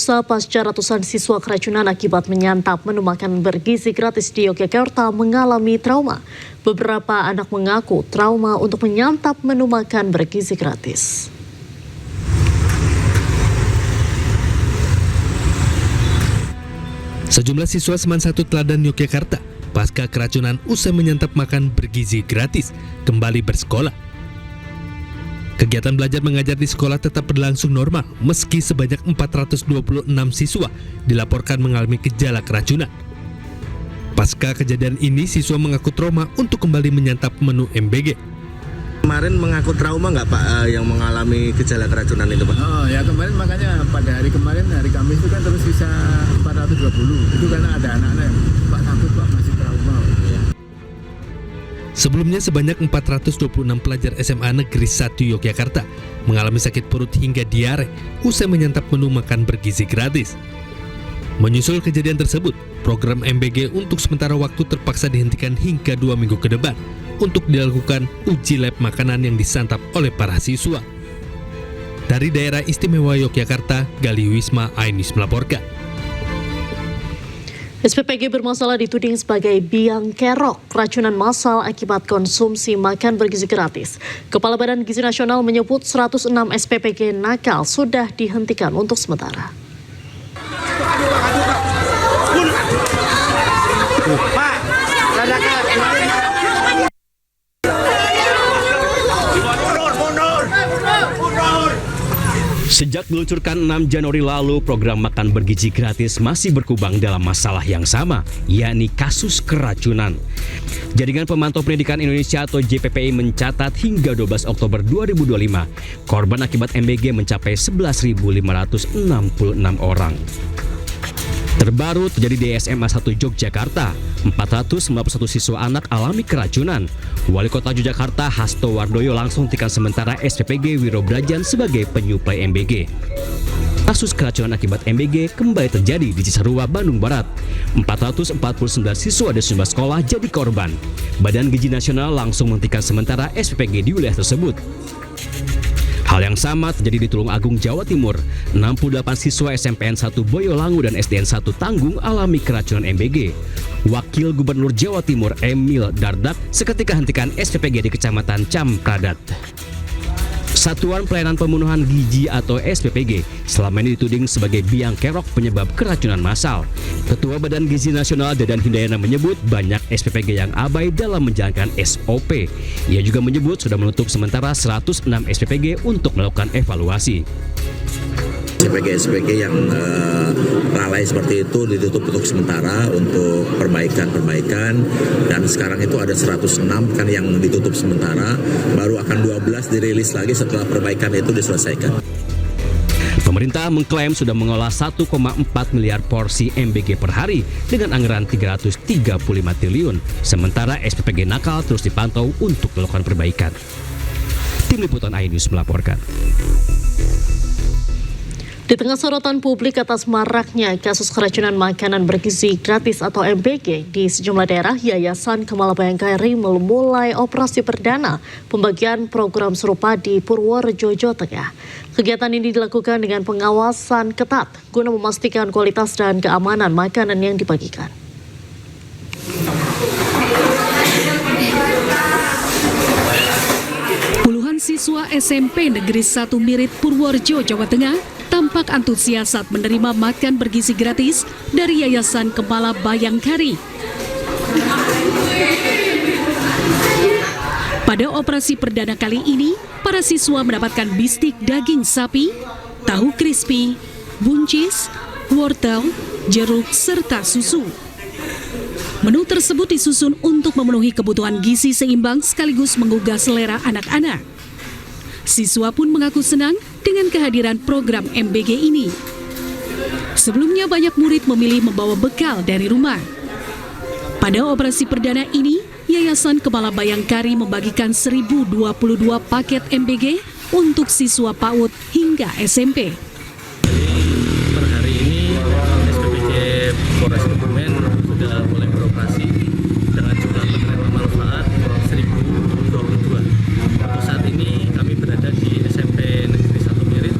dusa pasca ratusan siswa keracunan akibat menyantap menu makan bergizi gratis di Yogyakarta mengalami trauma. Beberapa anak mengaku trauma untuk menyantap menu makan bergizi gratis. Sejumlah siswa Seman 1 Teladan Yogyakarta pasca keracunan usai menyantap makan bergizi gratis kembali bersekolah. Kegiatan belajar mengajar di sekolah tetap berlangsung normal meski sebanyak 426 siswa dilaporkan mengalami gejala keracunan. Pasca kejadian ini, siswa mengaku trauma untuk kembali menyantap menu MBG. Kemarin mengaku trauma nggak Pak yang mengalami gejala keracunan itu Pak? Oh ya, kemarin makanya pada hari kemarin, hari Kamis itu kan terus sisa 420. Itu karena ada anak-anak yang Pak takut Pak masih trauma. Ya. Sebelumnya sebanyak 426 pelajar SMA Negeri 1 Yogyakarta mengalami sakit perut hingga diare usai menyantap menu makan bergizi gratis. Menyusul kejadian tersebut, program MBG untuk sementara waktu terpaksa dihentikan hingga 2 minggu ke depan untuk dilakukan uji lab makanan yang disantap oleh para siswa. Dari daerah istimewa Yogyakarta, Gali Wisma, Ainus melaporkan. SPPG bermasalah dituding sebagai biang kerok keracunan massal akibat konsumsi makan bergizi gratis. Kepala Badan Gizi Nasional menyebut 106 SPPG nakal sudah dihentikan untuk sementara. Sejak diluncurkan 6 Januari lalu, program makan bergizi gratis masih berkubang dalam masalah yang sama, yakni kasus keracunan. Jaringan Pemantau Pendidikan Indonesia atau JPPI mencatat hingga 12 Oktober 2025, korban akibat MBG mencapai 11.566 orang. Terbaru terjadi di SMA 1 Yogyakarta, 491 siswa anak alami keracunan. Wali Kota Yogyakarta Hasto Wardoyo langsung hentikan sementara SPPG Wiro Brajan sebagai penyuplai MBG. Kasus keracunan akibat MBG kembali terjadi di Cisarua, Bandung Barat. 449 siswa di sejumlah sekolah jadi korban. Badan Gizi Nasional langsung menghentikan sementara SPPG di wilayah tersebut. Hal yang sama terjadi di Tulung Agung, Jawa Timur. 68 siswa SMPN 1 Boyolangu dan SDN 1 Tanggung alami keracunan MBG. Wakil Gubernur Jawa Timur Emil Dardak seketika hentikan SPPG di Kecamatan Camkradat. Satuan Pelayanan Pembunuhan Gizi atau SPPG selama ini dituding sebagai biang kerok penyebab keracunan massal. Ketua Badan Gizi Nasional Dadan Hindayana menyebut banyak SPPG yang abai dalam menjalankan SOP. Ia juga menyebut sudah menutup sementara 106 SPPG untuk melakukan evaluasi. SPPG yang lalai seperti itu ditutup untuk sementara untuk perbaikan dan sekarang itu ada 106 kan yang ditutup sementara, baru akan 12 dirilis lagi setelah perbaikan itu diselesaikan. Pemerintah mengklaim sudah mengolah 1,4 miliar porsi MBG per hari dengan anggaran 335 triliun, sementara SPPG nakal terus dipantau untuk melakukan perbaikan. Tim Liputan Ainus melaporkan. Di tengah sorotan publik atas maraknya kasus keracunan makanan bergizi gratis atau MBG di sejumlah daerah, Yayasan Kemala Bayangkari memulai operasi perdana pembagian program serupa di Purworejo, Jawa Tengah. Kegiatan ini dilakukan dengan pengawasan ketat guna memastikan kualitas dan keamanan makanan yang dibagikan. Puluhan siswa SMP Negeri 1 Mirit Purworejo, Jawa Tengah tampak antusias saat menerima makan bergizi gratis dari Yayasan Kemala Bayangkari. Pada operasi perdana kali ini, para siswa mendapatkan bistik daging sapi, tahu crispy, buncis, wortel, jeruk, serta susu. Menu tersebut disusun untuk memenuhi kebutuhan gizi seimbang sekaligus menggugah selera anak-anak. Siswa pun mengaku senang dengan kehadiran program MBG ini. Sebelumnya banyak murid memilih membawa bekal dari rumah. Pada operasi perdana ini, Yayasan Kemala Bayangkari membagikan 1022 paket MBG untuk siswa PAUD hingga SMP. Per hari ini SPPG Polres Kebumen sudah mulai beroperasi dengan jumlah penerima manfaat 1022. Untuk saat ini kami berada di SMP Negeri 1 Mirit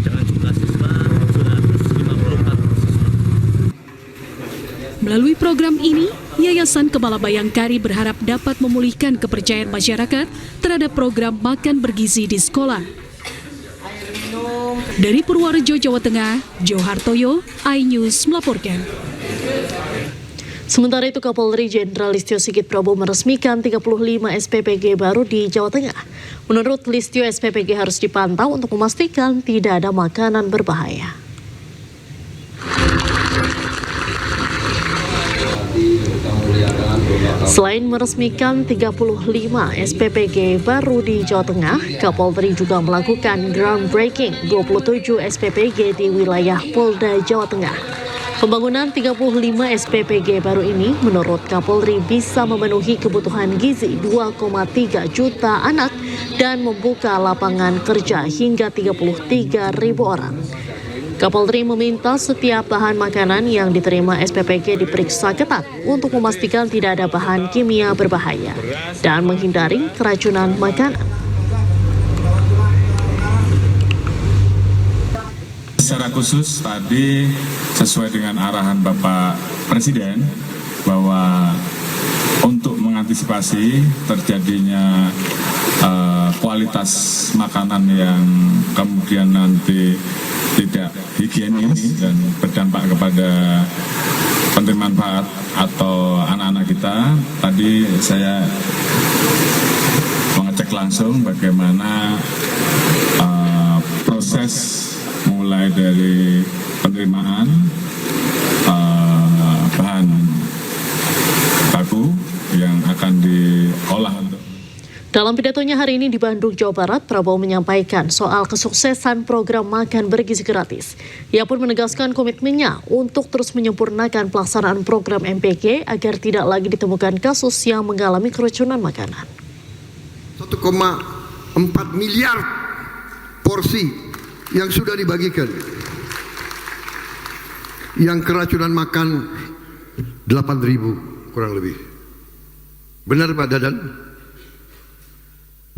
dengan jumlah siswa 250 Melalui program ini, Yayasan Kemala Bayangkari berharap dapat memulihkan kepercayaan masyarakat terhadap program makan bergizi di sekolah. Dari Purworejo, Jawa Tengah, Johartoyo, iNews melaporkan. Sementara itu, Kapolri Jenderal Listio Sigit Prabowo meresmikan 35 SPPG baru di Jawa Tengah. Menurut Listio, SPPG harus dipantau untuk memastikan tidak ada makanan berbahaya. Selain meresmikan 35 SPPG baru di Jawa Tengah, Kapolri juga melakukan groundbreaking 27 SPPG di wilayah Polda Jawa Tengah. Pembangunan 35 SPPG baru ini menurut Kapolri bisa memenuhi kebutuhan gizi 2,3 juta anak dan membuka lapangan kerja hingga 33.000 orang. Kapolri meminta setiap bahan makanan yang diterima SPPG diperiksa ketat untuk memastikan tidak ada bahan kimia berbahaya dan menghindari keracunan makanan. Secara khusus tadi sesuai dengan arahan Bapak Presiden bahwa untuk mengantisipasi terjadinya kualitas makanan yang kemudian nanti tidak higienis dan berdampak kepada penerima manfaat atau anak-anak kita. Tadi saya mengecek langsung bagaimana proses mulai dari penerimaan bahan baku yang akan diolah untuk. Dalam pidatonya hari ini di Bandung, Jawa Barat, Prabowo menyampaikan soal kesuksesan program makan bergizi gratis. Ia pun menegaskan komitmennya untuk terus menyempurnakan pelaksanaan program MPG agar tidak lagi ditemukan kasus yang mengalami keracunan makanan. 1,4 miliar porsi yang sudah dibagikan. Yang keracunan makan 8.000 kurang lebih. Benar Pak Dadan?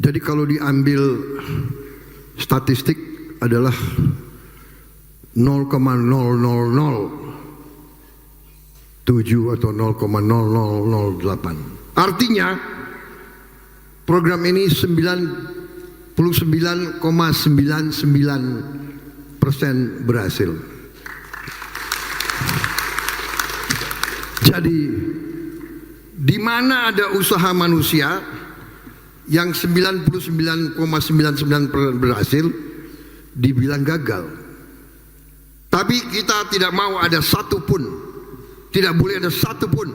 Jadi kalau diambil statistik adalah 0,0007 atau 0,0008. Artinya program ini 99,99% berhasil. Jadi di mana ada usaha manusia yang 99,99% berhasil dibilang gagal. Tapi kita tidak mau ada satu pun, tidak boleh ada satu pun